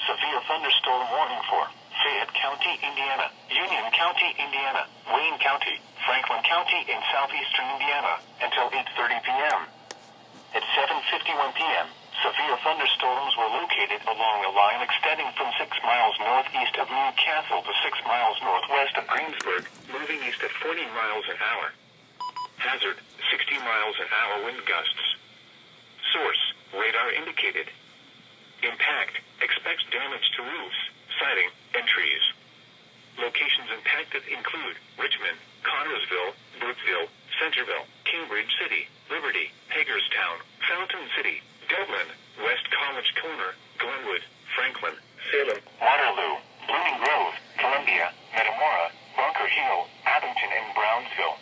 severe thunderstorm warning for Fayette County, Indiana, Union County, Indiana, Wayne County, Franklin County in southeastern Indiana, until 8:30 p.m. At 7:51 p.m., severe thunderstorms were located along a line extending from 6 miles northeast of New Castle to 6 miles northwest of Greensburg, moving east at 40 miles an hour. Hazard, 60 miles an hour wind gusts. Source, radar indicated. Impact, expects damage to roofs, siding, and trees. Locations impacted include Richmond, Connersville, Brookville, Centerville, Cambridge City, Liberty, Hagerstown, Fountain City, Dublin, West College Corner, Glenwood, Franklin, Salem, Waterloo, Blooming Grove, Columbia, Metamora, Bunker Hill, Abington, and Brownsville.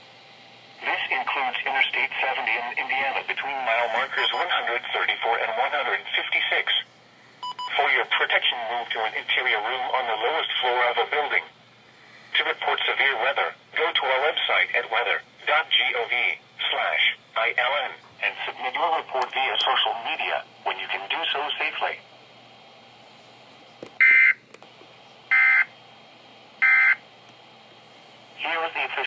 This includes Interstate 70 in Indiana between mile markers 134 and 156. For your protection, move to an interior room on the lowest floor of a building. To report severe weather, go to our website at weather.gov/ILN and submit your report via social media when you can do so safely.